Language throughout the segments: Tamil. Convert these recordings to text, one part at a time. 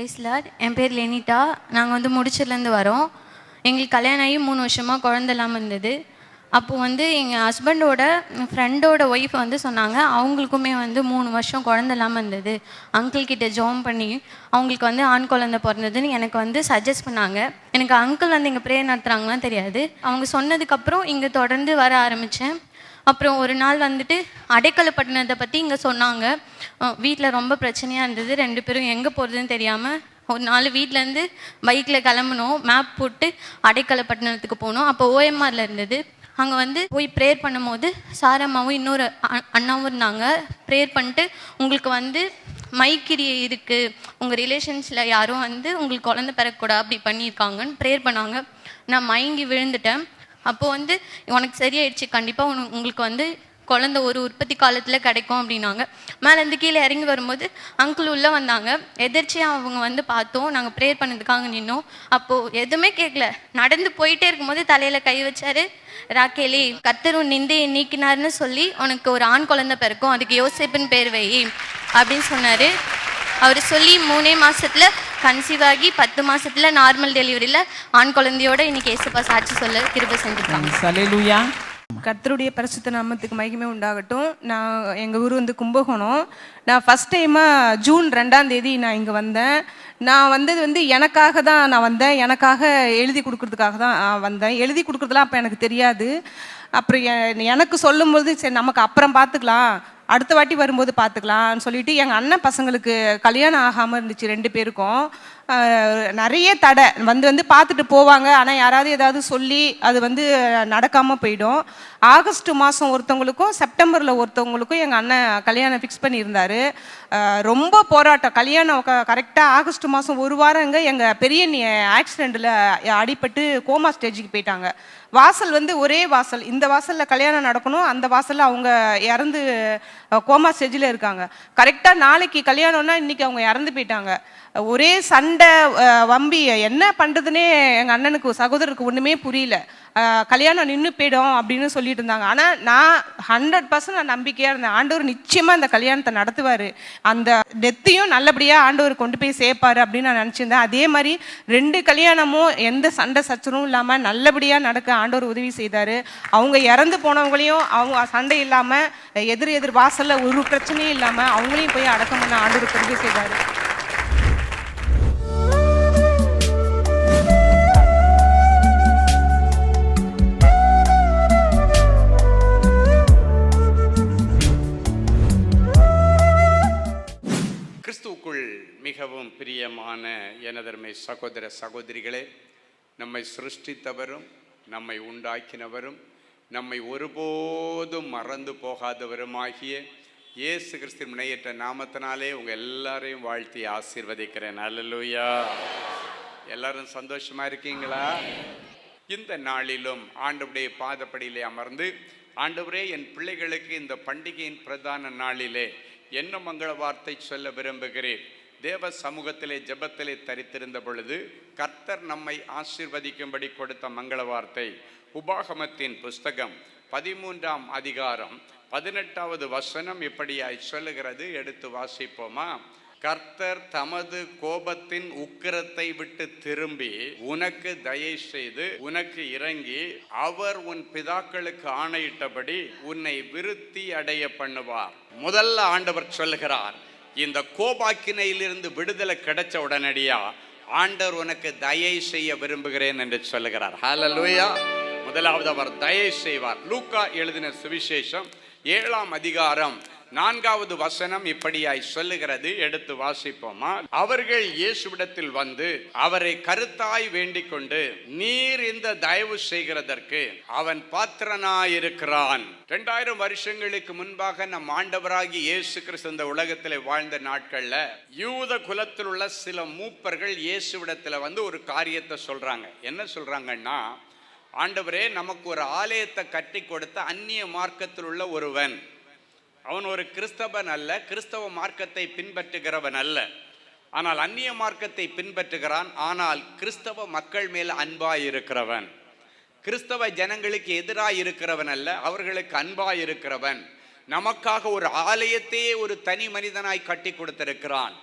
Price Lord. என் பேர் லெனிட்டா. நாங்கள் வந்து முடிச்சிலேருந்து வரோம். எங்களுக்கு கல்யாணம் ஆகி 3 வருஷமாக குழந்த இல்லாமல் இருந்தது. அப்போது வந்து எங்கள் ஹஸ்பண்டோட ஃப்ரெண்டோட ஒய்ஃப் வந்து சொன்னாங்க, அவங்களுக்குமே வந்து 3 வருஷம் குழந்த இல்லாமல் இருந்தது. அங்கிள் கிட்ட ஜெபம் பண்ணி அவங்களுக்கு வந்து ஆண் குழந்தை பிறந்ததுன்னு எனக்கு வந்து சஜஸ்ட் பண்ணாங்க. எனக்கு அங்கிள் வந்து இங்கே ப்ரேயர் நடத்துகிறாங்களாம் தெரியாது. அவங்க சொன்னதுக்கப்புறம் இங்கே தொடர்ந்து வர ஆரம்பித்தேன். அப்புறம் ஒரு நாள் வந்துட்டு அடைக்கலப்பட்டினத்தை பற்றி இங்கே சொன்னாங்க. வீட்டில் ரொம்ப பிரச்சனையாக இருந்தது. 2 பேரும் எங்கே போகிறதுன்னு தெரியாமல் ஒரு நாள் வீட்டிலேருந்து பைக்கில் கிளம்புனோம். மேப் போட்டு அடைக்கலப்பட்டினத்துக்கு போனோம். அப்போ ஓஎம்ஆரில் இருந்தது. அங்கே வந்து போய் ப்ரேயர் பண்ணும்போது சாரம்மாவும் இன்னொரு அண்ணாவும் இருந்தாங்க. ப்ரேயர் பண்ணிட்டு, உங்களுக்கு வந்து மைக்கிரி இருக்குது, உங்கள் ரிலேஷன்ஸில் யாரும் வந்து உங்களுக்கு குழந்தை பிறக்கூடாது அப்படி பண்ணியிருக்காங்கன்னு ப்ரேயர் பண்ணாங்க. நான் மயங்கி விழுந்துட்டேன். அப்போது வந்து உனக்கு சரியாயிடுச்சு, கண்டிப்பாக உங்களுக்கு வந்து குழந்த ஒரு உற்பத்தி காலத்தில் கிடைக்கும் அப்படின்னாங்க. மேலேருந்து கீழே இறங்கி வரும்போது அங்கிள் உள்ளே வந்தாங்க. எதிர்ச்சியாக அவங்க வந்து பார்த்தோம். நாங்கள் ப்ரேயர் பண்ணதுக்காக நின்னோம். அப்போது எதுவுமே கேட்கல, நடந்து போயிட்டே இருக்கும்போது தலையில் கை வச்சாரு. ராக்கேலி, கர்த்தர் உன் நிந்தையை நீக்கினார்னு சொல்லி உனக்கு ஒரு ஆண் குழந்தை பிறக்கும், அதுக்கு யோசேப்புன்னு பேர் வை அப்படின்னு சொன்னார். அவர் சொல்லி 3 மாதத்தில் கன்சீவ் ஆகி 10 மாதத்தில் நார்மல் டெலிவரியில் ஆண் குழந்தையோட இன்னைக்கு ஏசப்பா சாட்சி சொல்ல கிருபை செஞ்சுருக்காங்க. கர்த்தருடைய பரிசுத்த நாமத்துக்கு மகிமை உண்டாகட்டும். எங்கள் ஊர் வந்து கும்பகோணம். நான் ஃபஸ்ட் டைமாக ஜூன் 2ஆம் தேதி நான் இங்கே வந்தேன். நான் வந்தது வந்து எனக்காக தான் நான் வந்தேன். எனக்காக எழுதி கொடுக்குறதுக்காக தான் வந்தேன். எழுதி கொடுக்குறதுலாம் அப்போ எனக்கு தெரியாது. அப்புறம் எனக்கு சொல்லும்போது சரி நமக்கு அப்புறம் பார்த்துக்கலாம், அடுத்த வாட்டி வரும்போது பார்த்துக்கலாம்னு சொல்லிட்டு எங்கள் அண்ணன் பசங்களுக்கு கல்யாணம் ஆகாமல் இருந்துச்சு 2 பேருக்கும். நிறைய தடை வந்து பார்த்துட்டு போவாங்க. ஆனால் யாராவது ஏதாவது சொல்லி அது வந்து நடக்காமல் போயிடும். ஆகஸ்ட் மாதம் ஒருத்தவங்களுக்கும் செப்டம்பரில் ஒருத்தவங்களுக்கும் எங்கள் அண்ணன் கல்யாணம் ஃபிக்ஸ் பண்ணியிருந்தார். ரொம்ப போராட்டம். கல்யாணம் கரெக்டாக ஆகஸ்ட் மாதம் 1 வாரங்க எங்கள் பெரிய ஆக்சிடெண்ட்டில் அடிபட்டு கோமா ஸ்டேஜுக்கு போயிட்டாங்க. வாசல் வந்து ஒரே வாசல், இந்த வாசலில் கல்யாணம் நடக்கணும், அந்த வாசலில் அவங்க இறந்து கோமா ஸ்டேஜில் இருக்காங்க. கரெக்டாக நாளைக்கு கல்யாணம்னா இன்றைக்கி அவங்க இறந்து போயிட்டாங்க. ஒரே சண்டை வம்பி, என்ன பண்ணுறதுனே எங்கள் அண்ணனுக்கு சகோதரருக்கு ஒன்றுமே புரியல. கல்யாணம் நின்று போயிடும் அப்படின்னு சொல்லிட்டு இருந்தாங்க. ஆனால் நான் 100% நான் நம்பிக்கையாக இருந்தேன். ஆண்டவர் நிச்சயமாக இந்த கல்யாணத்தை நடத்துவார், அந்த டெத்தையும் நல்லபடியாக ஆண்டவர் கொண்டு போய் சேர்ப்பார் அப்படின்னு நான் நினச்சிருந்தேன். அதே மாதிரி 2 கல்யாணமும் எந்த சண்டை சச்சரவும் இல்லாமல் நல்லபடியாக நடக்க ஆண்டவர் உதவி செய்தார். அவங்க இறந்து போனவங்களையும் அவங்க சண்டை இல்லாமல் எதிர் வாசலில் ஒரு பிரச்சனையும் இல்லாமல் அவங்களையும் போய் அடக்கம் பண்ண ஆண்டவர் உதவி செய்தார். கிறிஸ்துவுக்குள் மிகவும் பிரியமான எனதருமை சகோதர சகோதரிகளே, நம்மை சிருஷ்டித்தவரும் நம்மை உண்டாக்கினவரும் நம்மை ஒருபோதும் மறந்து போகாதவருமாகிய இயேசு கிறிஸ்துவின் முனையற்ற நாமத்தினாலே உங்கள் எல்லாரையும் வாழ்த்தி ஆசீர்வதிக்கிறேன். அல்லேலூயா. எல்லாரும் சந்தோஷமா இருக்கீங்களா? இந்த நாளிலும் ஆண்டவருடைய பாதப்படியிலே அமர்ந்து, ஆண்டவரே என் பிள்ளைகளுக்கு இந்த பண்டிகையின் பிரதான நாளிலே என்ன மங்கள வார்த்தை சொல்ல விரும்புகிறேன். தேவ சமூகத்திலே ஜெபத்திலே தரித்திருந்த பொழுது கர்த்தர் நம்மை ஆசீர்வதிக்கும்படி கொடுத்த மங்கள வார்த்தை உபாகமத்தின் புஸ்தகம் 13ஆம் அதிகாரம் 18வது வசனம் இப்படியாய் சொல்லுகிறது. எடுத்து வாசிப்போமா? கர்த்தர் தமது கோபத்தின் உக்கிரத்தை விட்டு திரும்பி உனக்கு தயை செய்து உனக்கு இறங்கி அவர் உன் பிதாக்களுக்கு ஆணையிட்டபடி உன்னை விருத்தி அடைய பண்ணுவார். முதல்ல ஆண்டவர் சொல்லுகிறார், இந்த கோபாக்கினையிலிருந்து விடுதலை கிடைச்ச உடனடியா ஆண்டவர் உனக்கு தயை செய்ய விரும்புகிறேன் என்று சொல்லுகிறார். ஹல்லேலூயா. முதலாவது அவர் தயை செய்வார். லூக்கா எழுதின சுவிசேஷம் 7ஆம் அதிகாரம் 4வது வசனம் இப்படியாய் சொல்லுகிறது. எடுத்து வாசிப்போமா? அவர்கள் இயேசுவிடத்தில் வந்து அவரை கருத்தாய் வேண்டிக் கொண்டு, நீர் இந்த தயவு செய்கிறதற்கு அவன் பாத்திரனாயிருக்கிறான். 2000 வருஷங்களுக்கு முன்பாக நம் ஆண்டவராகி இயேசு கிறிஸ்து இந்த உலகத்தில் வாழ்ந்த நாட்கள்ல யூத குலத்தில் உள்ள சில மூப்பர்கள் இயேசுவிடத்தில் வந்து ஒரு காரியத்தை சொல்றாங்க. என்ன சொல்றாங்கன்னா, ஆண்டவரே நமக்கு ஒரு ஆலயத்தை கட்டி கொடுத்த அந்நிய மார்க்கத்தில் உள்ள ஒருவன், அவன் ஒரு கிறிஸ்தவன் அல்ல, கிறிஸ்தவ மார்க்கத்தை பின்பற்றுகிறவன் அல்ல, ஆனால் அந்நிய மார்க்கத்தை பின்பற்றுகிறான். ஆனால் கிறிஸ்தவ மக்கள் மேல் அன்பாய் இருக்கிறவன், கிறிஸ்தவ ஜனங்களுக்கு எதிராக இருக்கிறவன் அல்ல, அவர்களுக்கு அன்பாய் இருக்கிறவன். நமக்காக ஒரு ஆலயத்தையே ஒரு தனி மனிதனாய் கட்டி கொடுத்திருக்கிறான்.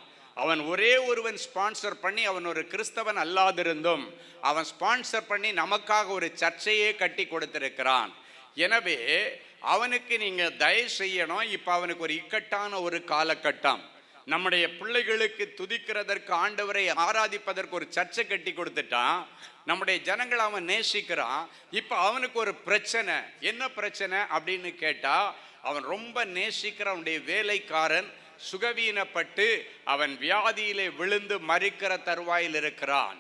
அவன் ஒரே ஒருவன் ஸ்பான்சர் பண்ணி, அவன் ஒரு கிறிஸ்தவன் அல்லாதிருந்தும் அவன் ஸ்பான்சர் பண்ணி நமக்காக ஒரு சர்ச்சையே கட்டி கொடுத்திருக்கிறான். எனவே அவனுக்கு நீங்க தயவு செய்யணும். இப்ப அவனுக்கு ஒரு இக்கட்டான ஒரு காலகட்டம். நம்முடைய பிள்ளைகளுக்கு துதிக்கிறதற்கு, ஆண்டவரை ஆராதிப்பதற்கு ஒரு சர்ச்சை கட்டி கொடுத்துட்டான். நம்முடைய ஜனங்கள் அவன் நேசிக்கிறான். இப்ப அவனுக்கு ஒரு பிரச்சனை. என்ன பிரச்சனை அப்படின்னு கேட்டா, அவன் ரொம்ப நேசிக்கிற அவனுடைய வேலைக்காரன் சுகவீனப்பட்டு அவன் வியாதியிலே விழுந்து மரிக்கிற தருவாயில் இருக்கிறான்.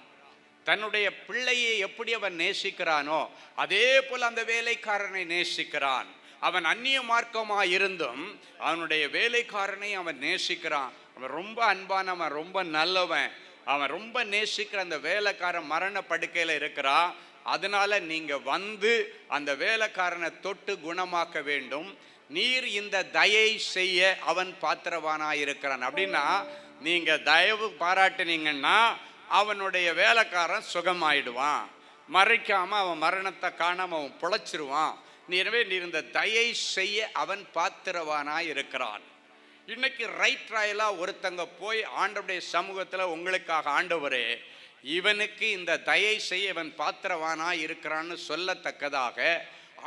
தன்னுடைய பிள்ளையை எப்படி அவன் நேசிக்கிறானோ அதே போல அந்த வேலைக்காரனை நேசிக்கிறான். அவன் அந்நிய மார்க்கமாக இருந்தும் அவனுடைய வேலைக்காரனை அவன் நேசிக்கிறான். அவன் ரொம்ப அன்பானவன், ரொம்ப நல்லவன். அவன் ரொம்ப நேசிக்கிற அந்த வேலைக்காரன் மரண படுக்கையில் இருக்கிறான். அதனால நீங்க வந்து அந்த வேலைக்காரனை தொட்டு குணமாக்க வேண்டும். நீர் இந்த தயை செய்ய அவன் பாத்திரவானாயிருக்கிறான் அப்படின்னா, நீங்க தயவு பாராட்டினீங்கன்னா அவனுடைய வேலைக்காரன் சுகமாயிடுவான். மறைக்காம அவன் மரணத்தை காணாம அவன் பொழைச்சிருவான். எனவே நீர் இந்த தயை செய்ய அவன் பாத்திரவானாய் இருக்கிறான். இன்னைக்கு ரைட் ராயலா ஒருத்தங்க போய் ஆண்டவருடைய சமூகத்தில் உங்களுக்காக, ஆண்டவரே இவனுக்கு இந்த தயை செய்ய இவன் பாத்திரவானாய் இருக்கிறான்னு சொல்லத்தக்கதாக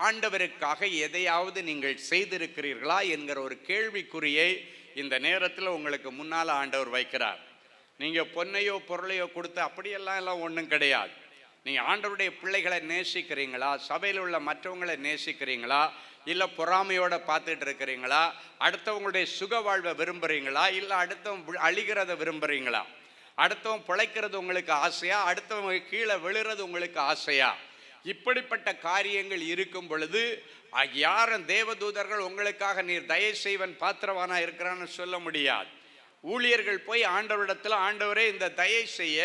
ஆண்டவருக்காக எதையாவது நீங்கள் செய்திருக்கிறீர்களா என்கிற ஒரு கேள்விக்குறியை இந்த நேரத்தில் உங்களுக்கு முன்னால் ஆண்டவர் வைக்கிறார். நீங்கள் பொன்னையோ பொருளையோ கொடுத்து அப்படியெல்லாம் ஒன்றும் கிடையாது. நீங்கள் ஆண்டவருடைய பிள்ளைகளை நேசிக்கிறீங்களா? சபையில் உள்ள மற்றவங்களை நேசிக்கிறீங்களா? இல்லை பொறாமையோட பார்த்துட்டு இருக்கிறீங்களா? அடுத்தவங்களுடைய சுக வாழ்வை விரும்புகிறீங்களா? இல்லை அடுத்தவன் அழிகிறத விரும்புகிறீங்களா? அடுத்தவன் பிழைக்கிறது உங்களுக்கு ஆசையா? அடுத்தவங்க கீழே விழுறது உங்களுக்கு ஆசையா? இப்படிப்பட்ட காரியங்கள் இருக்கும் பொழுது யாரும் தேவதூதர்கள் உங்களுக்காக நீர் தயை செய்வன் பாத்திரவானா இருக்கிறான்னு சொல்ல முடியாது. ஊழியர்கள் போய் ஆண்டவரிடத்தில், ஆண்டவரே இந்த தயை செய்ய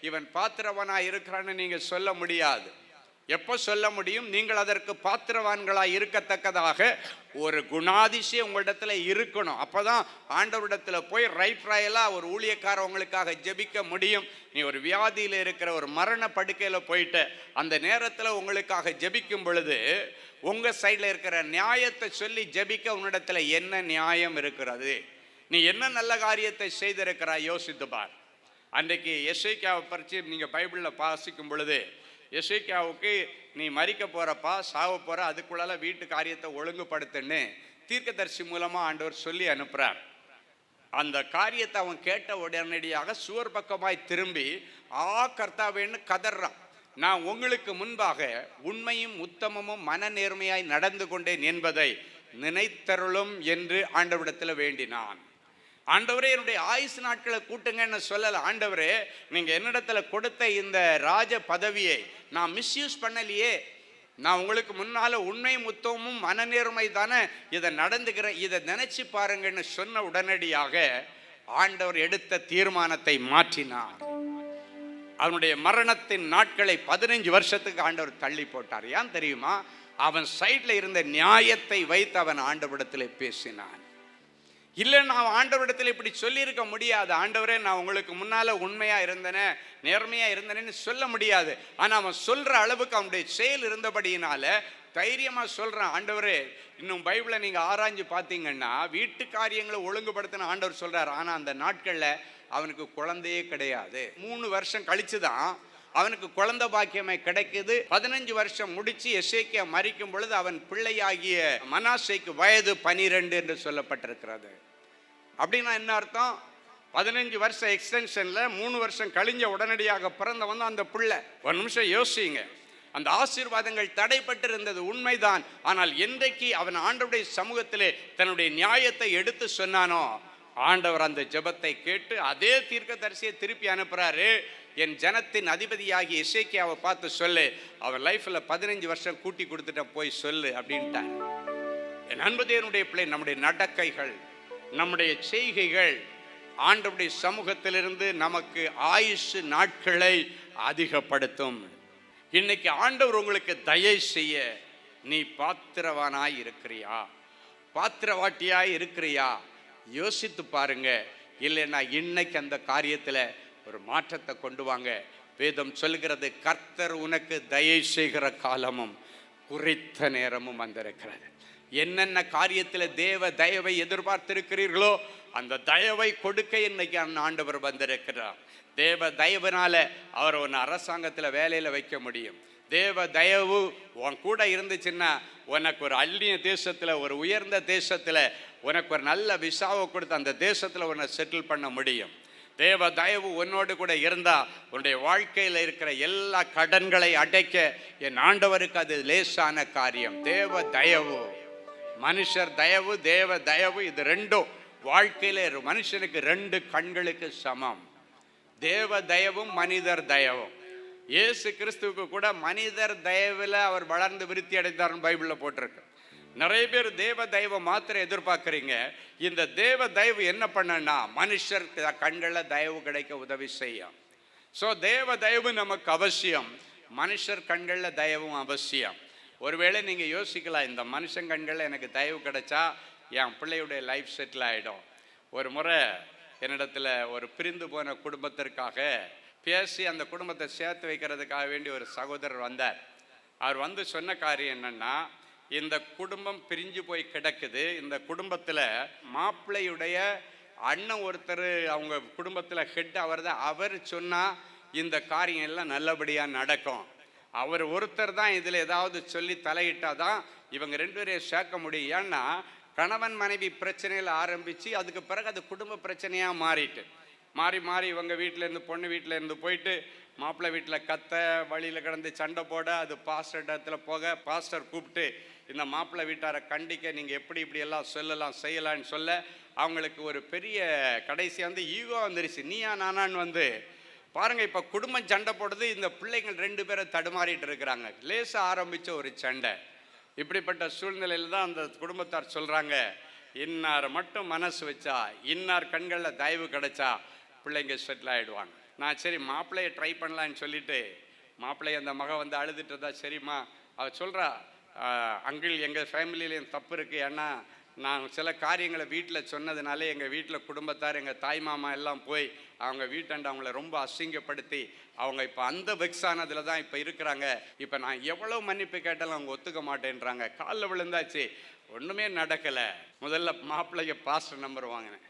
இவன் பாத்திரவானா இருக்கிறான்னு நீங்க சொல்ல முடியாது. எப்போ சொல்ல முடியும்? நீங்கள் அதற்கு பாத்திரவான்களாக இருக்கத்தக்கதாக ஒரு குணாதிசயம் உங்களிடத்துல இருக்கணும். அப்போதான் ஆண்டவரிடத்தில் போய் ரைட் ராயலாக ஒரு ஊழியக்காரர் உங்களுக்காக ஜெபிக்க முடியும். நீ ஒரு வியாதியில் இருக்கிற ஒரு மரண படுக்கையில் போயிட்டு அந்த நேரத்தில் உங்களுக்காக ஜெபிக்கும் பொழுது உங்கள் சைடில் இருக்கிற நியாயத்தை சொல்லி ஜெபிக்க உன்னிடத்தில் என்ன நியாயம் இருக்கிறது? நீ என்ன நல்ல காரியத்தை செய்திருக்கிறாய் யோசித்து பார். அன்றைக்கு எசேக்கியாவை பற்றி நீங்கள் பைபிளில் வாசிக்கும் பொழுது, எசேக்கியாவுக்கு நீ மரிக்க போகிறப்பா, சாவ போகிற, அதுக்குள்ளால வீட்டு காரியத்தை ஒழுங்குபடுத்துன்னு தீர்க்கதரிசி மூலமாக ஆண்டவர் சொல்லி அனுப்புகிறார். அந்த காரியத்தை அவன் கேட்ட உடனடியாக சுவர் பக்கமாய் திரும்பி கர்த்தாவேன்னு கதறான். நான் உங்களுக்கு முன்பாக உண்மையும் உத்தமமும் மன நேர்மையாய் நடந்து கொண்டேன் என்பதை நினைத்தருளும் என்று ஆண்டவரிடத்தில் வேண்டினான். ஆண்டவரே என்னுடைய ஆயுசு நாட்களை கூட்டுங்கன்னு சொல்லலை. ஆண்டவரே நீங்க என்னிடத்துல கொடுத்த இந்த ராஜ பதவியை நான் மிஸ்யூஸ் பண்ணலையே, நான் உங்களுக்கு முன்னால உண்மையும் உத்தமமும் மனநேர்மை தானே இதை நடந்துக்கிறேன், இதை நினைச்சு பாருங்கன்னு சொன்ன உடனடியாக ஆண்டவர் எடுத்த தீர்மானத்தை மாற்றினார். அவனுடைய மரணத்தின் நாட்களை 15 வருஷத்துக்கு ஆண்டவர் தள்ளி போட்டார். ஏன் தெரியுமா? அவன் சைட்ல இருந்த நியாயத்தை வைத்து அவன் ஆண்டவரிடத்தில் பேசினான். இல்லை, நான் ஆண்டவரிடத்தில் இப்படி சொல்லியிருக்க முடியாது. ஆண்டவரே நான் உங்களுக்கு முன்னால உண்மையா இருந்தேனே, நேர்மையா இருந்தேன்னு சொல்ல முடியாது. ஆனா அவன் சொல்ற அளவுக்கு அவனுடைய செயல் இருந்தபடியினால தைரியமா சொல்றான். ஆண்டவரே, இன்னும் பைபிளை நீங்க ஆராய்ஞ்சு பார்த்தீங்கன்னா வீட்டு காரியங்களை ஒழுங்குபடுத்தின ஆண்டவர் சொல்றாரு. ஆனா அந்த நாட்கள்ல அவனுக்கு குழந்தையே கிடையாது. 3 வருஷம் கழிச்சுதான் அவனுக்கு குழந்தை பாக்கியமே கிடைக்குது. 15 வருஷம் முடிச்சு எசேக்கியா மரிக்கும் பொழுது அவன் பிள்ளையாகிய மனாசேக்கு வயது 12 என்று சொல்லப்பட்டிருக்கிறது. அப்படின்னா என்ன அர்த்தம்? 15 வருஷம் எக்ஸ்டென்ஷன்ல 3 வருஷம் கழிஞ்ச உடனடியாக பிறந்தவன் அந்த பிள்ளை. ஒரு நிமிஷம் யோசிங்க. அந்த ஆசீர்வாதங்கள் தடைப்பட்டு இருந்தது உண்மைதான். ஆனால் என்றைக்கு அவன் ஆண்டவருடைய சமூகத்திலே தன்னுடைய நியாயத்தை எடுத்து சொன்னானோ, ஆண்டவர் அந்த ஜெபத்தை கேட்டு அதே தீர்க்கதரிசியை திருப்பி அனுப்புறாரு. என் ஜனத்தின் அதிபதியாகி எசேக்கியாவை பார்த்து சொல்லு, அவன் லைஃப்ல 15 வருஷம் கூட்டி கொடுத்துட்ட, போய் சொல்லு அப்படின்ட்டார். என் அன்பு தேவனுடைய பிள்ளை, நம்முடைய நடக்கைகள், நம்முடைய செய்கைகள் ஆண்டவருடைய சமூகத்திலிருந்து நமக்கு ஆயுசு நாட்களை அதிகப்படுத்தும். இன்னைக்கு ஆண்டவர் உங்களுக்கு தயை செய்ய நீ பாத்திரவானாய் இருக்கிறியா, பாத்திரவாட்டியாய் இருக்கிறியா? யோசித்து பாருங்க. இல்லைன்னா இன்னைக்கு அந்த காரியத்தில் ஒரு மாற்றத்தை கொண்டு வாங்க. வேதம் சொல்கிறது, கர்த்தர் உனக்கு தயை செய்கிற காலமும் குறித்த நேரமும் வந்திருக்கிறது. என்னென்ன காரியத்தில் தேவ தயவை எதிர்பார்த்திருக்கிறீர்களோ அந்த தயவை கொடுக்க இன்னைக்கு ஆண்டவர் வந்திருக்கிறார். தேவ தயவுனால அவர் ஒன்று அரசாங்கத்தில் வேலையில் வைக்க முடியும். தேவ தயவு உன் கூட இருந்துச்சுன்னா உனக்கு ஒரு அந்நிய தேசத்தில், ஒரு உயர்ந்த தேசத்தில் உனக்கு ஒரு நல்ல விசாவை கொடுத்து அந்த தேசத்தில் உன்னை செட்டில் பண்ண முடியும். தேவ தயவு உன்னோடு கூட இருந்தா உன்னுடைய வாழ்க்கையில் இருக்கிற எல்லா கடன்களை அடைக்க என் ஆண்டவருக்கு அது லேசான காரியம். தேவ தயவு, மனுஷர் தயவு, தேவ தயவு, இது ரெண்டும் வாழ்க்கையில மனுஷனுக்கு ரெண்டு கண்களுக்கு சமம். தேவ தயவும் மனிதர் தயவும். இயேசு கிறிஸ்துவுக்கு கூட மனிதர் தயவில் அவர் வளர்ந்து விருத்தி அடைந்தார்னு பைபிளில் போட்டிருக்கு. நிறைய பேர் தேவ தயவை மாத்திரம் எதிர்பார்க்குறீங்க. இந்த தேவ தயவு என்ன பண்ணனா மனுஷர் கண்களில் தயவு கிடைக்க உதவி செய்யும். ஸோ தேவ தயவு நமக்கு அவசியம், மனுஷர் கண்களில் தயவும் அவசியம். ஒருவேளை நீங்கள் யோசிக்கலாம், இந்த மனுஷன் கண்களில் எனக்கு தயவு கிடைச்சா என் பிள்ளையுடைய லைஃப் செட்டில் ஆகிடும். ஒரு முறை என்னிடத்துல ஒரு பிரிந்து போன குடும்பத்திற்காக பேசி அந்த குடும்பத்தை சேர்த்து வைக்கிறதுக்காக வேண்டி ஒரு சகோதரர் வந்தார். அவர் வந்து சொன்ன காரியம் என்னன்னா, இந்த குடும்பம் பிரிஞ்சு போய் கிடக்குது. இந்த குடும்பத்தில் மாப்பிள்ளையுடைய அண்ணன் ஒருத்தர் அவங்க குடும்பத்தில் ஹெட் அவர் தான். அவர் சொன்னால் இந்த காரியம் எல்லாம் நல்லபடியாக நடக்கும். அவர் ஒருத்தர் தான் இதில் ஏதாவது சொல்லி தலையிட்டால் தான் இவங்க ரெண்டு பேரையும் சேர்க்க முடியும். ஏன்னா கணவன் மனைவி பிரச்சனையில் ஆரம்பித்து அதுக்கு பிறகு அது குடும்ப பிரச்சனையாக மாறிட்டு மாறி இவங்க வீட்டிலேருந்து பொண்ணு வீட்டிலேருந்து போயிட்டு மாப்பிள்ளை வீட்டில் கத்த, வழியில் கிடந்து சண்டை போட, அது பாஸ்டர் இடத்துல போக, பாஸ்டர் கூப்பிட்டு இந்த மாப்பிள்ளை வீட்டாரை கண்டிக்க, நீங்கள் எப்படி இப்படியெல்லாம் சொல்லலாம் செய்யலான்னு சொல்ல அவங்களுக்கு ஒரு பெரிய கடைசியாக வந்து ஈகோ வந்துருச்சு. நீயா நானான்னு வந்து பாருங்கள், இப்போ குடும்பம் சண்டை போடுறது, இந்த பிள்ளைங்கள் ரெண்டு பேரை தடுமாறிட்டு இருக்கிறாங்க. லேசாக ஆரம்பித்த ஒரு சண்டை. இப்படிப்பட்ட சூழ்நிலையில் தான் அந்த குடும்பத்தார் சொல்கிறாங்க, இன்னார் மட்டும் மனசு வச்சா, இன்னார் கண்களில் தயவு கிடைச்சா பிள்ளைங்க செட்டில் ஆகிடுவாங்க. நான் சரி மாப்பிள்ளையை ட்ரை பண்ணலான்னு சொல்லிட்டு மாப்பிள்ளைய அந்த மகன் வந்து அழுதுட்டு இருந்தா, சரிம்மா அவள் சொல்கிறா, அங்கிள் எங்கள் ஃபேமிலியிலையும் தப்பு இருக்குது. ஏன்னா நான் சில காரியங்களை வீட்டில் சொன்னதுனால எங்கள் வீட்டில் குடும்பத்தார், எங்கள் தாய் மாமா எல்லாம் போய் அவங்க வீட்டாண்ட அவங்கள ரொம்ப அசிங்கப்படுத்தி அவங்க இப்போ அந்த வெக்ஸானதில் தான் இப்போ இருக்கிறாங்க. இப்போ நான் எவ்வளோ மன்னிப்பு கேட்டாலும் அவங்க ஒத்துக்க மாட்டேன்றாங்க. காலில் விழுந்தாச்சு, ஒன்றுமே நடக்கலை. முதல்ல மாப்பிள்ளைய பாஸ்டர் நம்பர் வாங்கினேன்.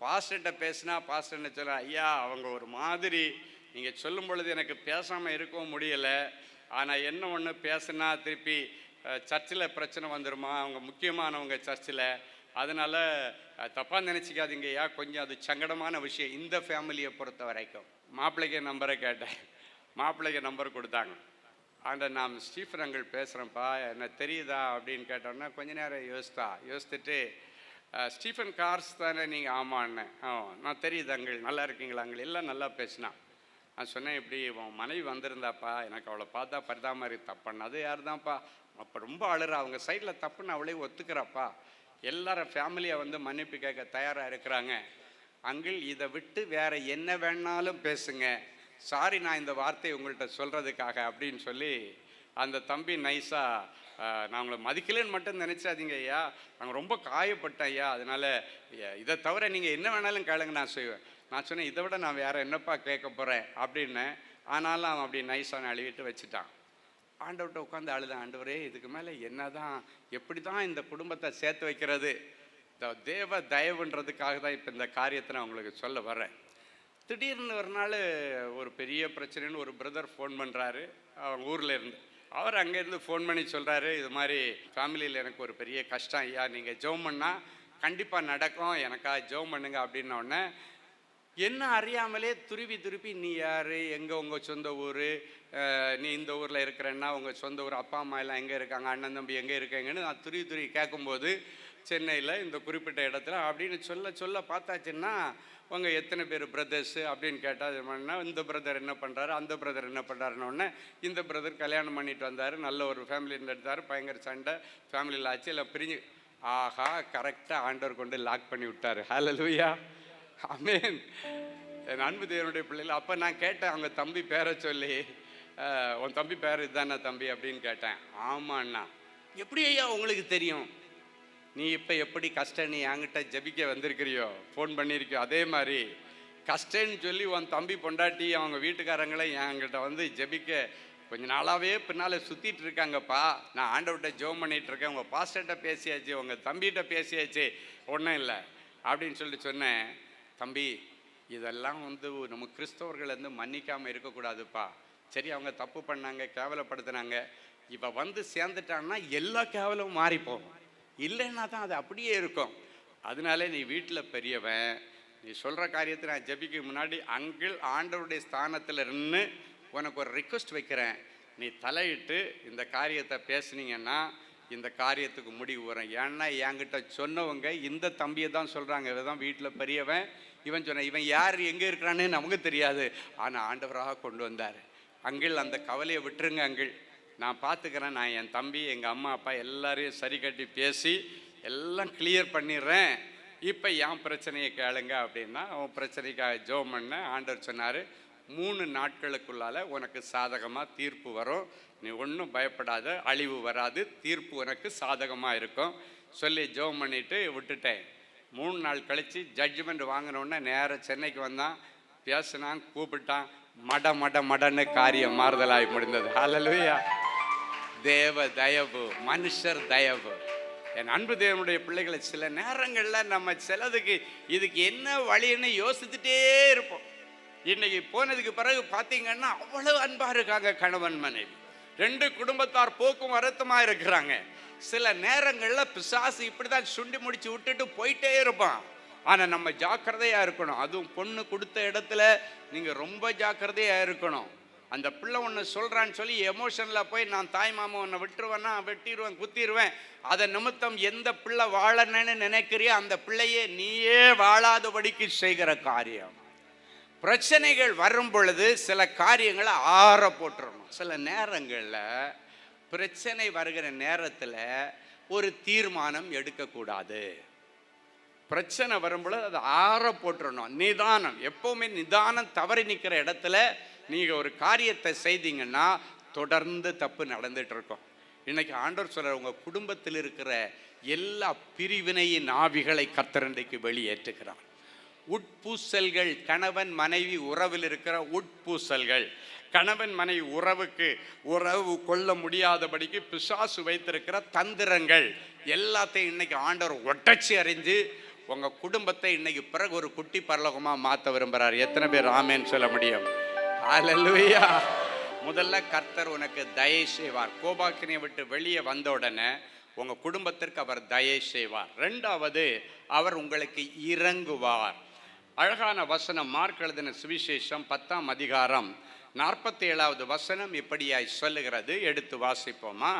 பாஸ்டர்கிட்ட பேசினா பாஸ்டர் என்ன சொல்ல, ஐயா அவங்க ஒரு மாதிரி, நீங்கள் சொல்லும் பொழுது எனக்கு பேசாமல் இருக்கவும் முடியலை. ஆனால் என்ன ஒன்று பேசுனா திருப்பி சர்ச்சில் பிரச்சனை வந்துடுமா, அவங்க முக்கியமானவங்க சர்ச்சில், அதனால் தப்பாக நினச்சிக்காதீங்கய்யா, கொஞ்சம் அது சங்கடமான விஷயம் இந்த ஃபேமிலியை பொறுத்த வரைக்கும். மாப்பிள்ளைக்கு நம்பரை கேட்டேன், மாப்பிள்ளைக்கு நம்பர் கொடுத்தாங்க. நான் ஸ்டீஃபன் அங்கிள் பேசுகிறேன்ப்பா, என்ன தெரியுதா அப்படின்னு கேட்டோன்னா கொஞ்ச நேரம் யோசித்துட்டு ஸ்டீஃபன் கார்ஸ் தானே நீங்கள்? ஆமாண்ணே. நான் தெரியுது அங்கிள், நல்லா இருக்கீங்களா அங்கிள்? எல்லாம் நல்லா பேசினான். நான் சொன்னேன், இப்படி உன் மனைவி வந்திருந்தாப்பா, எனக்கு அவளை பார்த்தா பரிதாபமாக இருக்குது, தப்புன்னு. அது யார் தான்ப்பா? அப்போ ரொம்ப அழுறா, அவங்க சைடில் தப்புன்னு அவளே ஒத்துக்கிறாப்பா, எல்லாரும் ஃபேமிலியை வந்து மன்னிப்பு கேட்க தயாராக இருக்கிறாங்க. அங்கிள் இதை விட்டு வேறு என்ன வேணாலும் பேசுங்க, சாரி நான் இந்த வார்த்தையை உங்கள்கிட்ட சொல்கிறதுக்காக அப்படின்னு சொல்லி அந்த தம்பி நைஸாக, நான் உங்களை மதிக்கலன்னு மட்டும் நினச்சாதீங்க ஐயா, நாங்கள் ரொம்ப காயப்பட்டேன் ஐயா, அதனால் இதை தவிர நீங்கள் என்ன வேணாலும் கேளுங்க நான் செய்வேன். நான் சொன்னேன், இதை விட நான் வேறு என்னப்பா கேட்க போகிறேன் அப்படின்னு. ஆனாலும் அவன் அப்படி நைஸாக அழுவிட்டு வச்சுட்டான். ஆண்டவர்கிட்ட உட்காந்து அழுதான், ஆண்டவரே இதுக்கு மேலே என்ன தான், எப்படி தான் இந்த குடும்பத்தை சேர்த்து வைக்கிறது? இந்த தேவ தயவுன்றதுக்காக தான் இப்போ இந்த காரியத்தை நான் உங்களுக்கு சொல்ல வர்றேன். திடீர்னு ஒரு நாள் ஒரு பெரிய பிரச்சனைன்னு ஒரு பிரதர் ஃபோன் பண்ணுறாரு அவங்க ஊரில் இருந்து. அவர் அங்கேருந்து ஃபோன் பண்ணி சொல்கிறாரு, இது மாதிரி ஃபேமிலியில் எனக்கு ஒரு பெரிய கஷ்டம் ஐயா, நீங்கள் ஜெபம் பண்ணால் கண்டிப்பாக நடக்கும், எனக்காக ஜெபம் பண்ணுங்க அப்படின்னோடனே என்ன அறியாமலே துருவி நீ யார், எங்கே உங்கள் சொந்த ஊர், நீ இந்த ஊரில் இருக்கிறன்னா உங்கள் சொந்த ஊர், அப்பா அம்மா எல்லாம் எங்கே இருக்காங்க, அண்ணன் தம்பி எங்கே இருக்காங்கன்னு நான் துருவி கேட்கும்போது சென்னையில் இந்த குறிப்பிட்ட இடத்துல அப்படின்னு சொல்ல பார்த்தாச்சுன்னா உங்கள் எத்தனை பேர் பிரதர்ஸு அப்படின்னு கேட்டால் இது பண்ணால் இந்த பிரதர் என்ன பண்ணுறாரு, அந்த பிரதர் என்ன பண்ணுறாருன்னொடனே இந்த பிரதர் கல்யாணம் பண்ணிட்டு வந்தார், நல்ல ஒரு ஃபேமிலியில் எடுத்தார், பயங்கர சண்டை ஃபேமிலியில் ஆச்சு, இல்லை பிரிஞ்சு. ஆஹா, கரெக்டாக ஆண்டவர் கொண்டு லாக் பண்ணி விட்டார். ஹல்லேலூயா, ஆமென். என் அன்பு தேவனுடைய பிள்ளைகள். அப்போ நான் கேட்டேன் அவங்க தம்பி பேரை சொல்லி, உன் தம்பி பேர் இதுதானே தம்பி அப்படின்னு கேட்டேன். ஆமாண்ணா. எப்படி ஐயா உங்களுக்கு தெரியும்? நீ இப்போ எப்படி கஷ்டம் நீ என்கிட்ட ஜபிக்க வந்திருக்கிறியோ, ஃபோன் பண்ணியிருக்கியோ, அதே மாதிரி கஷ்டன்னு சொல்லி உன் தம்பி பொண்டாட்டி அவங்க வீட்டுக்காரங்களை என்கிட்ட வந்து ஜபிக்க கொஞ்ச நாளாகவே பின்னால் சுற்றிட்டு இருக்காங்கப்பா. நான் ஆண்டவர்கிட்ட ஜெபம் பண்ணிகிட்டு இருக்கேன், உங்கள் பாஸ்டர்கிட்ட பேசியாச்சு, உங்கள் தம்பிகிட்ட பேசியாச்சு, ஒன்றும் இல்லை அப்படின்னு சொல்லிட்டு சொன்னேன். தம்பி, இதெல்லாம் வந்து நம்ம கிறிஸ்தவர்கள் வந்து மன்னிக்காமல் இருக்கக்கூடாதுப்பா. சரி, அவங்க தப்பு பண்ணாங்க, கேவலப்படுத்தினாங்க, இப்போ வந்து சேர்ந்துட்டான்னா எல்லா கேவலமும் மாறி போகும். இல்லைன்னா தான் அது அப்படியே இருக்கும். அதனால நீ வீட்டில் பெரியவன், நீ சொல்கிற காரியத்தை நான் ஜெபிக்க முன்னாடி அங்கிள் ஆண்டவருடைய ஸ்தானத்தில் இருந்து உனக்கு ஒரு ரிக்வெஸ்ட் வைக்கிறேன். நீ தலையிட்டு இந்த காரியத்தை பேசுனீங்கன்னா இந்த காரியத்துக்கு முடிவு வரும். ஏன்னா என்கிட்ட சொன்னவங்க இந்த தம்பியை தான் சொல்கிறாங்க, இவன் தான் வீட்டில் பெரியவன், இவன் சொன்ன இவன் யார் எங்கே இருக்கிறான்னு நமக்கு தெரியாது, ஆனால் ஆண்டவராக கொண்டு வந்தார். அங்கிள் அந்த கவலையை விட்டுருங்க அங்கிள், நான் பார்த்துக்கிறேன், நான் என் தம்பி எங்கள் அம்மா அப்பா எல்லாரையும் சரி கட்டி பேசி எல்லாம் கிளியர் பண்ணிடுறேன், இப்போ என் பிரச்சனையை கேளுங்க அப்படின்னா அவன் பிரச்சனைக்காக ஜெபம் பண்ண. ஆண்டவர் சொன்னார், 3 நாட்களுக்குள்ளால் உனக்கு சாதகமாக தீர்ப்பு வரும், நீ ஒன்றும் பயப்படாத, அழிவு வராது, தீர்ப்பு உனக்கு சாதகமாக இருக்கும் சொல்லி ஜெபம் பண்ணிவிட்டு விட்டுட்டேன். 3 நாள் கழித்து ஜட்ஜ்மெண்ட் வாங்கினோடனே நேராக சென்னைக்கு வந்தான், பேசினான், கூப்பிட்டான், மடன்னு காரியம் மாறுதலாகி முடிந்தது. ஹல்லேலூயா! தேவ தயவு, மனுஷர் தயவு. என் அன்பு தேவனுடைய பிள்ளைகளை, சில நேரங்களில் நம்ம சிலதுக்கு இதுக்கு என்ன வழின்னு யோசிச்சுட்டே இருப்போம். இன்னைக்கு போனதுக்கு பிறகு பார்த்தீங்கன்னா அவ்வளவு அன்பாக இருக்காங்க கணவன் மனைவி, 2 குடும்பத்தார் போக்கும் வருத்தமாக இருக்கிறாங்க. சில நேரங்களில் பிசாசு இப்படி தான் சுண்டி முடிச்சு விட்டுட்டு போயிட்டே இருப்பான். ஆனால் நம்ம ஜாக்கிரதையாக இருக்கணும். அதுவும் பொண்ணு கொடுத்த இடத்துல நீங்கள் ரொம்ப ஜாக்கிரதையாக இருக்கணும். அந்த பிள்ளை ஒன்று சொல்கிறான்னு சொல்லி எமோஷனில் போய் நான் தாய் மாமா ஒன்று விட்டுருவேன்னா வெட்டிடுவேன், குத்திடுவேன், அதை நிமித்தம் எந்த பிள்ளை வாழணுன்னு நினைக்கிறியோ அந்த பிள்ளையே நீயே வாழாதபடிக்கு செய்கிற காரியம். பிரச்சனைகள் வரும் பொழுது சில காரியங்களை ஆற போட்டுறணும். சில நேரங்களில் பிரச்சனை வருகிற நேரத்தில் ஒரு தீர்மானம் எடுக்கக்கூடாது. பிரச்சனை வரும்பொழுது அதை ஆற போட்டுறணும். நிதானம், எப்போவுமே நிதானம் தவறி நிற்கிற இடத்துல நீங்கள் ஒரு காரியத்தை செய்தீங்கன்னா தொடர்ந்து தப்பு நடந்துட்டு இருக்கும். இன்னைக்கு ஆண்டவர் சொல்ற, உங்கள் குடும்பத்தில் இருக்கிற எல்லா பிரிவினையின் ஆவிகளை கர்த்தர் இன்றைக்கு வெளியேற்றுகிறார். உட்பூசல்கள், கணவன் மனைவி உறவில் இருக்கிற உட்பூசல்கள், கணவன் மனைவி உறவு கொள்ள முடியாதபடிக்கு பிசாசு வைத்திருக்கிற தந்திரங்கள் எல்லாத்தையும் இன்னைக்கு ஆண்டவர் ஒட்டச்சி அறிஞ்சு உங்கள் குடும்பத்தை இன்னைக்கு பிறகு ஒரு குட்டி பரலோகமாக மாற்ற விரும்புகிறார். எத்தனை பேர் ஆமேன்னு சொல்ல முடியும்? ஹல்லேலூயா! முதல்ல கர்த்தர் உனக்கு தயை செய்வார். கோபாக்கினை விட்டு வெளியே வந்த உடனே உங்கள் குடும்பத்திற்கு அவர் தயை செய்வார். 2வது, அவர் உங்களுக்கு இறங்குவார். அழகான வசனம், மார்க் எழுதின சுவிசேஷம் 10ஆம் அதிகாரம் 47வது வசனம் இப்படியாய் சொல்லுகிறது. எடுத்து வாசிப்போமா?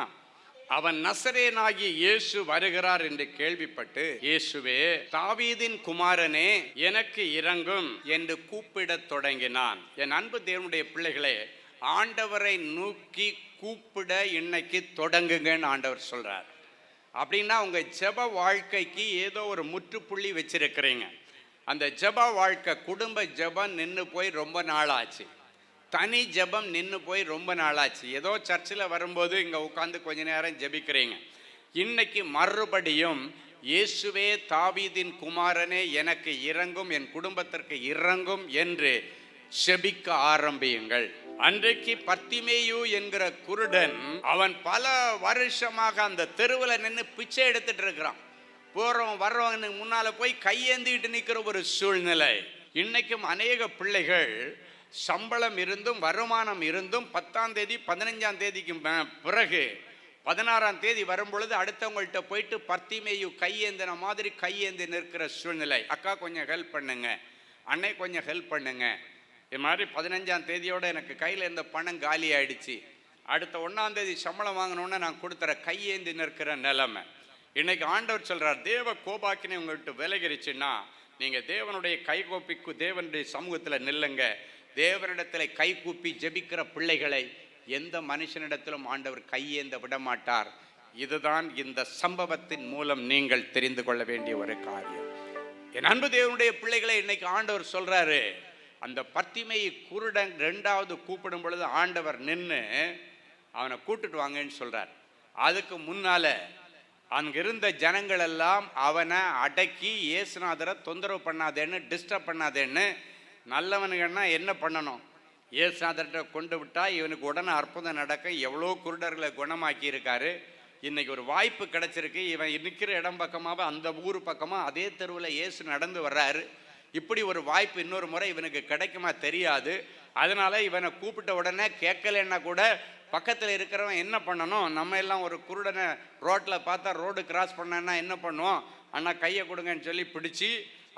அவன் நசரேயனாகிய இயேசு வருகிறார் என்று கேள்விப்பட்டு, இயேசுவே தாவீதின் குமாரனே எனக்கு இரங்கும் என்று கூப்பிடத் தொடங்கினான். என் அன்பு தேவனுடைய பிள்ளைகளே, ஆண்டவரை நோக்கி கூப்பிட இன்னைக்கு தொடங்குங்கன்னு ஆண்டவர் சொல்றார். அப்படின்னா உங்க ஜெப வாழ்க்கைக்கு ஏதோ ஒரு முற்றுப்புள்ளி வச்சிருக்கிறீங்க. அந்த ஜெப வாழ்க்கை, குடும்ப ஜெபம் நின்று போய் ரொம்ப நாளாச்சு, தனி ஜெபம் நின்று போய் ரொம்ப நாளாச்சு. ஏதோ சர்ச்சில் வரும்போது இங்கே உட்காந்து கொஞ்ச நேரம் ஜெபிக்கிறீங்க. இன்னைக்கு மறுபடியும் இயேசுவே தாவீதின் குமாரனே எனக்கு இரங்கும், என் குடும்பத்திற்கு இரங்கும் என்று ஜெபிக்க ஆரம்பியுங்கள். அன்றைக்கு பர்த்திமேயு என்கிற குருடன், அவன் பல வருஷமாக அந்த தெருவில் நின்று பிச்சை எடுத்துட்டு இருக்கிறான். போறவன் வர்றவனுக்கு முன்னால போய் கையேந்திட்டு நிற்கிற ஒரு சூழ்நிலை. இன்னைக்கும் அநேக பிள்ளைகள் சம்பளம் இருந்தும் வருமானம் இருந்தும் 10ஆம் தேதி 15ஆம் தேதிக்கு பிறகு 16ஆம் தேதி வரும்பொழுது அடுத்தவங்கள்ட்ட போயிட்டு பர்த்திமேயு கையேந்தின மாதிரி கையேந்தி நிற்கிற சூழ்நிலை. அக்கா கொஞ்சம் ஹெல்ப் பண்ணுங்க, அன்னை கொஞ்சம் ஹெல்ப் பண்ணுங்க, இது மாதிரி 15ஆம் தேதியோட எனக்கு கையில் இருந்த பணம் காலி ஆயிடுச்சு, அடுத்த 1ஆம் தேதி சம்பளம் வாங்கினோன்னு நான் கொடுத்துற கையேந்தி நிற்கிற நிலைமை. இன்னைக்கு ஆண்டவர் சொல்றார், தேவ கோபாக்கினை உங்கள்கிட்ட விலகிருச்சுன்னா நீங்கள் தேவனுடைய கைகோப்பி தேவனுடைய சமூகத்தில் நில்லுங்க. தேவனிடத்தில் கை கூப்பி ஜெபிக்கிற பிள்ளைகளை எந்த மனுஷனிடத்திலும் ஆண்டவர் கையேந்த விடமாட்டார். இதுதான் இந்த சம்பவத்தின் மூலம் நீங்கள் தெரிந்து கொள்ள வேண்டிய ஒரு காரியம். என் அன்பு தேவனுடைய பிள்ளைகளை, இன்னைக்கு ஆண்டவர் சொல்றாரு, அந்த பர்த்திமேயு குருடன் 2வது கூப்பிடும் பொழுது ஆண்டவர் நின்று அவனை கூட்டுட்டு வாங்கன்னு சொல்றார். அதுக்கு முன்னால அங்கிருந்த ஜனங்கள் எல்லாம் அவனை அடக்கி இயேசுநாதரை தொந்தரவு பண்ணாதேன்னு, டிஸ்டர்ப் பண்ணாதேன்னு, நல்லவனுங்கன்னா என்ன பண்ணணும், இயேசுநாதர்கிட்ட கொண்டு விட்டா இவனுக்கு உடனே அற்புதம் நடக்கும். எவ்வளோ குருடர்களை குணமாக்கி இருக்காரு. இன்னைக்கு ஒரு வாய்ப்பு கிடைச்சிருக்கு. இவன் நிற்கிற இடம் பக்கமாக அந்த ஊர் பக்கமாக அதே தெருவில் இயேசு நடந்து வர்றாரு. இப்படி ஒரு வாய்ப்பு இன்னொரு முறை இவனுக்கு கிடைக்குமா தெரியாது. அதனால இவனை கூப்பிட்ட உடனே கேட்கலன்னா கூட பக்கத்தில் இருக்கிறவன் என்ன பண்ணணும், நம்ம எல்லாம் ஒரு குருடனை ரோட்டில் பார்த்தா ரோடு கிராஸ் பண்ணனா என்ன பண்ணுவோம், அண்ணா கையை கொடுங்கன்னு சொல்லி பிடிச்சி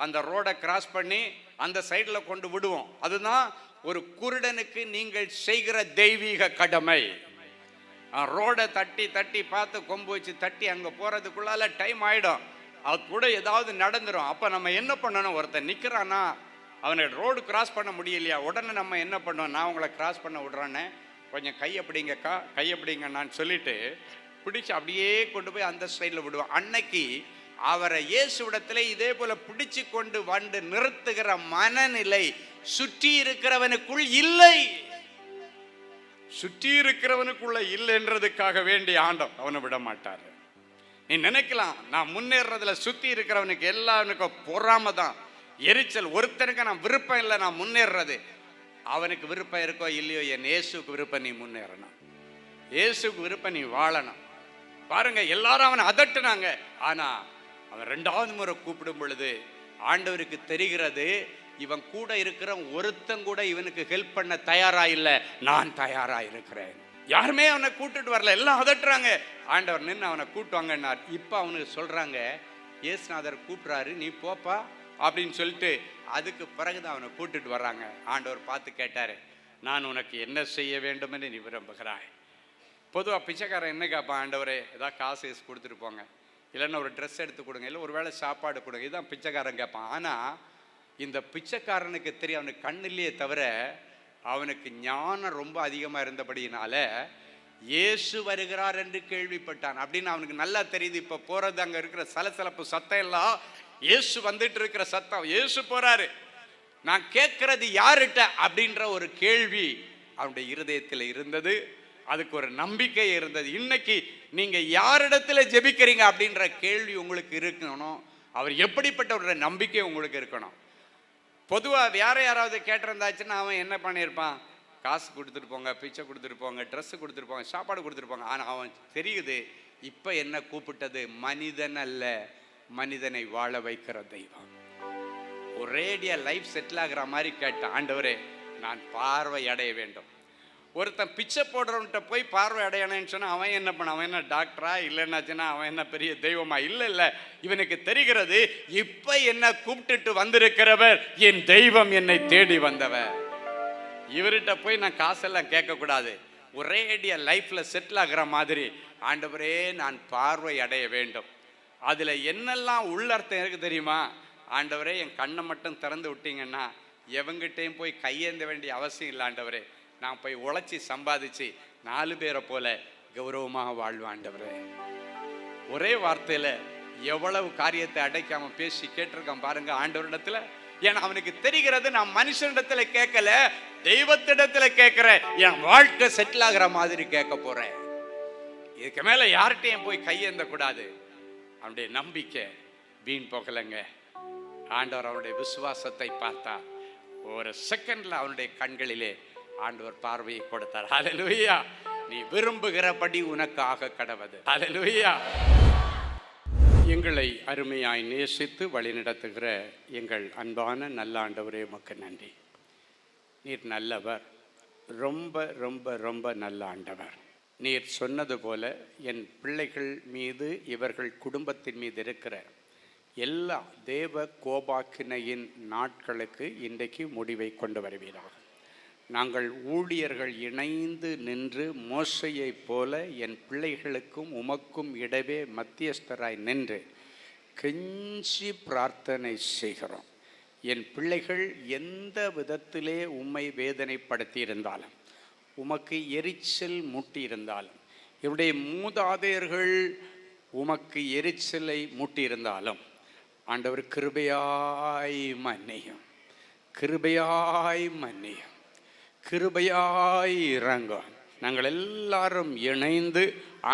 அந்த ரோடை கிராஸ் பண்ணி அந்த சைடில் கொண்டு விடுவோம். அதுதான் ஒரு குருடனுக்கு நீங்கள் செய்கிற தெய்வீக கடமை. ரோடை தட்டி தட்டி பார்த்து கொம்பு வச்சு தட்டி அங்கே போகிறதுக்குள்ளால டைம் ஆகிடும். அது கூட ஏதாவது நடந்துடும். அப்போ நம்ம என்ன பண்ணணும், ஒருத்தன் நிற்கிறான்னா அவனை ரோடு கிராஸ் பண்ண முடியலையா, உடனே நம்ம என்ன பண்ணோம், நான் உங்களை கிராஸ் பண்ண விட்றேன்னு கொஞ்சம் கையப்படிங்கக்கா கையப்படிங்கன்னு சொல்லிட்டு பிடிச்சி அப்படியே கொண்டு போய் அந்த சைடில் விடுவோம். அன்னைக்கு அவரை இயேசுவிடத்தில் இதே போல பிடிச்சு கொண்டு வந்து நிறுத்துகிற மனநிலை சுற்றி இருக்கிறவனுக்குள் இல்லை. சுற்றி இருக்கிறவனுக்குள்ள இல்லைன்றதுக்காக வேண்டிய ஆண்டவர் அவனை விட மாட்டார். நீ நினைக்கலாம் நான் முன்னேறதுல சுத்தி இருக்கிறவனுக்கு எல்லாருக்கும் பொறாம தான், எரிச்சல். ஒருத்தனுக்கு நான் விருப்பம் இல்லை நான் முன்னேறது. அவனுக்கு விருப்பம் இருக்கோ இல்லையோ, என் இயேசுக்கு விருப்பம் நீ முன்னேறணும், இயேசுக்கு விருப்பம் நீ வாழணும். பாருங்க, எல்லாரும் அவனை அதட்டுனாங்க. ஆனா அவன் 2வது முறை கூப்பிடும் பொழுது ஆண்டவருக்கு தெரிகிறது, இவன் கூட இருக்கிற ஒருத்தன் கூட இவனுக்கு ஹெல்ப் பண்ண தயாரா இல்லை, நான் தயாரா இருக்கிறேன். யாருமே அவனை கூட்டுட்டு வரல, எல்லாம் அதட்டுறாங்க. ஆண்டவர் நின்று அவனை கூட்டுவாங்கன்னார். இப்போ அவனுக்கு சொல்றாங்க, இயேசுநாதர் கூப்பிட்றாரு, நீ போப்பா அப்படின்னு சொல்லிட்டு அதுக்கு பிறகுதான் அவனை கூட்டுட்டு வர்றாங்க. ஆண்டவர் பார்த்து கேட்டாரு, நான் உனக்கு என்ன செய்ய வேண்டும் என்று நீ விரும்புகிறாய்? பொதுவாக பிச்சைக்காரன் என்ன கேட்பான், ஆண்டவரே ஏதாவது காசு கொடுத்துட்டு போங்க, இல்லைன்னா ஒரு ட்ரெஸ் எடுத்து கொடுங்க, இல்லை ஒரு வேளை சாப்பாடு கொடுங்க, இதுதான் பிச்சைக்காரன் கேட்பான். ஆனால் இந்த பிச்சைக்காரனுக்கு தெரியும், அவனுக்கு கண்ணிலேயே தவிர அவனுக்கு ஞானம் ரொம்ப அதிகமாக இருந்தபடியினால இயேசு வருகிறார் என்று கேள்விப்பட்டான் அப்படின்னு அவனுக்கு நல்லா தெரியுது. இப்போ போகிறது அங்கே இருக்கிற சலசலப்பு சத்தம் எல்லாம் இயேசு வந்துட்டு இருக்கிற சத்தம், இயேசு போறாரு, நான் கேட்கறது யாருட்ட அப்படின்ற ஒரு கேள்வி அவனுடைய இருதயத்தில் இருந்தது. அதுக்கு ஒரு நம்பிக்கை இருந்தது. இன்னைக்கு நீங்க யாரிடத்துல ஜெபிக்கிறீங்க அப்படின்ற கேள்வி உங்களுக்கு இருக்கணும். அவர் எப்படிப்பட்ட ஒரு நம்பிக்கை உங்களுக்கு இருக்கணும். பொதுவாக வேற யாராவது கேட்டிருந்தாச்சுன்னா அவன் என்ன பண்ணியிருப்பான், காசு கொடுத்துட்டு போங்க, பிச்சை கொடுத்துட்டு போங்க, ட்ரெஸ்ஸு கொடுத்துட்டு போங்க, சாப்பாடு கொடுத்துட்டு போங்க. ஆனால் அவன் தெரியுது, இப்போ என்ன கூப்பிட்டது மனிதன் அல்ல, மனிதனை வாழ வைக்கிற தெய்வம். ஒரேடியா லைஃப் செட்டில் ஆகிற மாதிரி கேட்டான், ஆண்டவரே நான் பார்வை அடைய வேண்டும். ஒருத்தன் பிச்சை போடுறவன்கிட்ட போய் பார்வை அடையணும்னு சொன்னால் அவன் என்ன பண்ண, அவன் என்ன டாக்டரா, இல்லைன்னாச்சுன்னா அவன் என்ன பெரிய தெய்வமா? இல்லை இல்லை, இவனுக்கு தெரிகிறது, இப்போ என்ன கூப்பிட்டுட்டு வந்திருக்கிறவர் என் தெய்வம், என்னை தேடி வந்தவர். இவர்கிட்ட போய் நான் காசெல்லாம் கேட்கக்கூடாது, ஒரேடியா லைஃப்பில் செட்டில் ஆகிற மாதிரி, ஆண்டவரே நான் பார்வை அடைய வேண்டும். அதில் என்னெல்லாம் உள்ளர்த்தம் இருக்குது தெரியுமா? ஆண்டவரே என் கண்ணை மட்டும் திறந்து விட்டீங்கன்னா எவங்கிட்டையும் போய் கையேந்த வேண்டிய அவசியம் இல்லை ஆண்டவரே, நான் போய் உழைச்சி சம்பாதிச்சு 4 பேரை போல கௌரவமாக வாழ்வாண்டவரே. ஒரே வார்த்தையில எவ்வளவு காரியத்தை அடைக்காம பேசி கேட்டிருக்கான் பாருங்க ஆண்டவரிடத்துல. ஏன்னா அவனுக்கு தெரிகிறது, நான் மனுஷனிடத்துல கேட்கல, தெய்வத்திடத்துல கேட்கிறேன், என் வாழ்க்கை செட்டில் ஆகிற மாதிரி கேட்க போறேன். இதுக்கு மேல யார்கிட்டையும் போய் கையேந்த கூடாது. அவனுடைய நம்பிக்கை வீண் போகலைங்க. ஆண்டவர் அவனுடைய விசுவாசத்தை பார்த்தா ஒரு செகண்ட்ல அவனுடைய கண்களிலே ஆண்டவர் பார்வையை கொடுத்தார். ஹல்லேலூயா. நீ விரும்புகிறபடி உனக்காக கடவது. ஹல்லேலூயா. எங்களை அருமையாய் நேசித்து வழிநடத்துகிற எங்கள் அன்பான நல்ல ஆண்டவரே, உமக்கு நன்றி. நீர் நல்லவர், ரொம்ப ரொம்ப ரொம்ப நல்ல ஆண்டவர். நீர் சொன்னது போல என் பிள்ளைகள் மீது, இவர்கள் குடும்பத்தின் மீது இருக்கிற எல்லா தேவ கோபாக்கினையின் நாட்களுக்கு இன்றைக்கு முடிவை கொண்டு வருவீராக. நாங்கள் ஊழியர்கள் இணைந்து நின்று மோசையைப் போல என் பிள்ளைகளுக்கும் உமக்கும் இடவே மத்தியஸ்தராய் நின்று கெஞ்சி பிரார்த்தனை செய்கிறோம். என் பிள்ளைகள் எந்த விதத்திலே உம்மை வேதனைப்படுத்தியிருந்தாலும், உமக்கு எரிச்சல் மூட்டியிருந்தாலும், இவருடைய மூதாதையர்கள் உமக்கு எரிச்சலை மூட்டியிருந்தாலும், ஆண்டவர் கிருபையாய் மன்னியும், கிருபையாய் மன்னியும், கிருபையாய் இறங்கும். நாங்கள் எல்லாரும் இணைந்து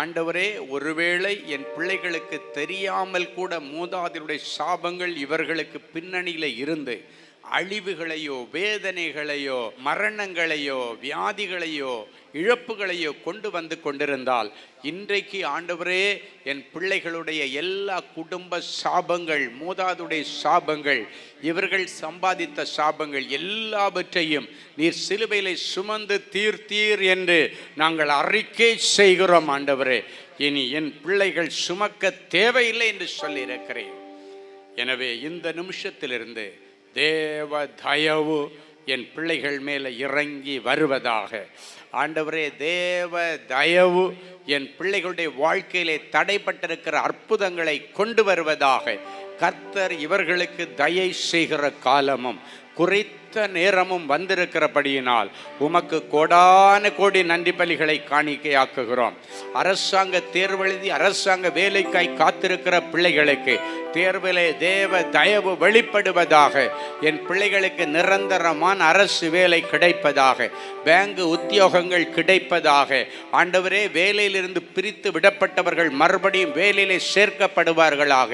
ஆண்டவரே, ஒருவேளை என் பிள்ளைகளுக்கு தெரியாமல் கூட மூதாதையருடைய சாபங்கள் இவர்களுக்கு பின்னணியில் இருந்து அழிவுகளையோ வேதனைகளையோ மரணங்களையோ வியாதிகளையோ இழப்புகளையோ கொண்டு வந்து கொண்டிருந்தால், இன்றைக்கு ஆண்டவரே என் பிள்ளைகளுடைய எல்லா குடும்ப சாபங்கள், மூதாதுடைய சாபங்கள், இவர்கள் சம்பாதித்த சாபங்கள் எல்லாவற்றையும் நீர் சிலுவையிலே சுமந்து தீர்த்தீர் என்று நாங்கள் அறிக்கை செய்கிறோம் ஆண்டவரே. இனி என் பிள்ளைகள் சுமக்க தேவையில்லை என்று சொல்லியிருக்கிறேன். எனவே இந்த நிமிஷத்திலிருந்து தேவ தயவு என் பிள்ளைகள் மேலே இறங்கி வருவதாக. ஆண்டவரே, தேவ தயவு என் பிள்ளைகளுடைய வாழ்க்கையிலே தடைப்பட்டிருக்கிற அற்புதங்களை கொண்டு வருவதாக. கர்த்தர் இவர்களுக்கு தயை செய்கிற காலமும் குறித்த நேரமும் வந்திருக்கிறபடியினால் உமக்கு கோடான கோடி நன்றி பலிகளை காணிக்கையாக்குகிறோம். அரசாங்க தேர்வெழுதி அரசாங்க வேலைக்காய் காத்திருக்கிற பிள்ளைகளுக்கு தேர்விலே தேவ தயவு வெளிப்படுவதாக. என் பிள்ளைகளுக்கு நிரந்தரமான அரசு வேலை கிடைப்பதாக, பேங்க் உத்தியோகங்கள் கிடைப்பதாக. ஆண்டவரே, வேலையிலிருந்து பிரித்து விடப்பட்டவர்கள் மறுபடியும் வேலையிலே சேர்க்கப்படுவார்களாக.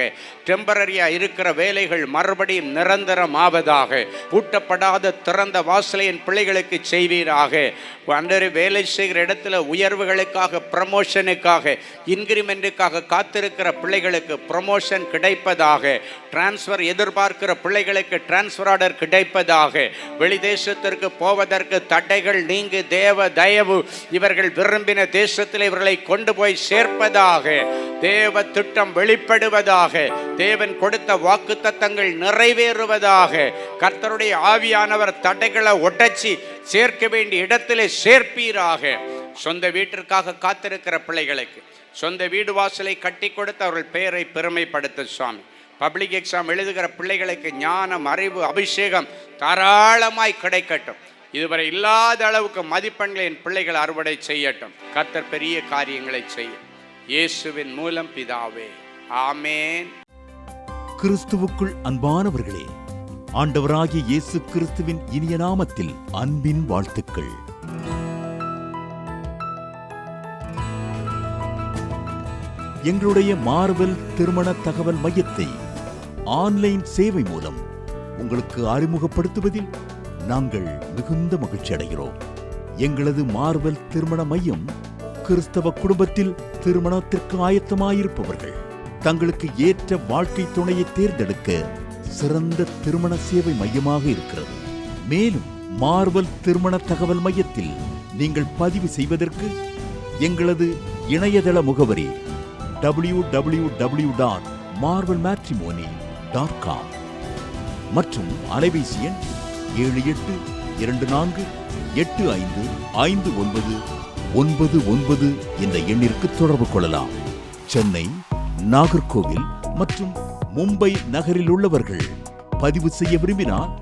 டெம்பரரியா இருக்கிற வேலைகள் மறுபடியும் நிரந்தரமாவதாக. பூட்டப்படாத திறந்த வாசலை என் பிள்ளைகளுக்கு செய்வீராக. ஆண்டவரே, வேலை செய்கிற இடத்துல உயர்வுகளுக்காக, ப்ரமோஷனுக்காக, இன்கிரிமெண்ட்டுக்காக காத்திருக்கிற பிள்ளைகளுக்கு ப்ரமோஷன் கிடைப்பதாக. டிரான்ஸ்ஃபர் எதிர்பார்க்கிற பிள்ளைகளுக்கு டிரான்ஸ்ஃபர் ஆர்டர் கிடைப்பதாக. வெளிதேசத்திற்கு போவதற்கு தடைகள் நீங்கி தேவ தயவு இவர்கள் விரும்பின தேசத்தில் இவர்களை கொண்டு போய் சேர்ப்பதாக. தேவ திட்டம் வெளிப்படுவதாக. தேவன் கொடுத்த வாக்குத்தத்தங்கள் நிறைவேறுவதாக. கர்த்தருடைய ஆவியானவர் தடைகளை உடைச்சி சேர்க்க வேண்டிய இடத்திலே சேர்ப்பீராக. சொந்த வீட்டிற்காக காத்திருக்கிற பிள்ளைகளுக்கு சொந்த வீடு வாசலை கட்டி கொடுத்து அவர்கள் பெயரை பெருமைப்படுத்த சுவாமி. பப்ளிக் எக்ஸாம் எழுதுகிற பிள்ளைகளுக்கு ஞானம், அறிவு, அபிஷேகம் தாராளமாய் கிடைக்கட்டும். இதுவரை இல்லாத அளவுக்கு மதிப்பெண்களை என் பிள்ளைகள் அறுவடை செய்யட்டும். கர்த்தர் பெரிய காரியங்களை செய்யும். இயேசுவின் மூலம் பிதாவே, ஆமேன். கிறிஸ்துவுக்குள் அன்பானவர்களே, ஆண்டவராகிய இயேசு கிறிஸ்துவின் இனிய நாமத்தில் அன்பின் வாழ்த்துக்கள். எங்களுடைய மார்வெல் திருமண தகவல் மையத்தை ஆன்லைன் சேவை மூலம் உங்களுக்கு அறிமுகப்படுத்துவதில் நாங்கள் மிகுந்த மகிழ்ச்சி அடைகிறோம். எங்களது மார்வெல் திருமண மையம் கிறிஸ்தவ குடும்பத்தில் திருமணத்திற்கு ஆயத்தமாயிருப்பவர்கள் தங்களுக்கு ஏற்ற வாழ்க்கை துணையை தேர்ந்தெடுக்க சிறந்த திருமண சேவை மையமாக இருக்கிறது. மேலும் மார்வெல் திருமண தகவல் மையத்தில் நீங்கள் பதிவு செய்வதற்கு எங்களது இணையதள முகவரி www.marvelmatrimony.com மற்றும் அலைபேசி எண் 7824855999 என்ற எண்ணிற்கு தொடர்பு கொள்ளலாம். சென்னை, நாகர்கோவில் மற்றும் மும்பை நகரில் உள்ளவர்கள் பதிவு செய்ய விரும்பினால்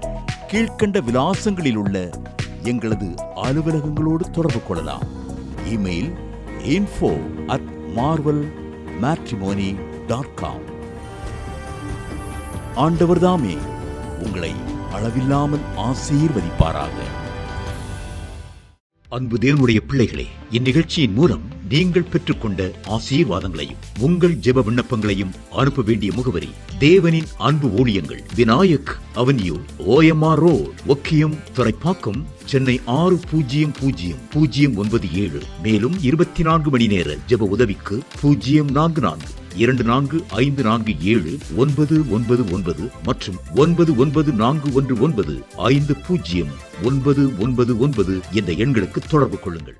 கீழ்க்கண்ட விலாசங்களில் உள்ள எங்களது அலுவலகங்களோடு தொடர்பு கொள்ளலாம். Email info@marvelmatrimony.com. ஆண்டவர்தாமே உங்களை அளவில்லாமல் ஆசீர்வதிப்பாராக. அன்பு தேவனுடைய பிள்ளைகளே, இந்நிகழ்ச்சியின் மூலம் நீங்கள் பெற்றுக்கொண்ட ஆசீர்வாதங்களையும் உங்கள் ஜெப விண்ணப்பங்களையும் அனுப்ப வேண்டிய முகவரி: தேவனின் அன்பு ஊழியங்கள், Vinayak avenue, OMR road, Okkiyam, Thoraipakkam, Chennai 600097. மேலும் 24 மணி நேர ஜெப உதவிக்கு 044-2454-7-999 மற்றும் 9941195099 என்ற எண்களுக்கு தொடர்பு கொள்ளுங்கள்.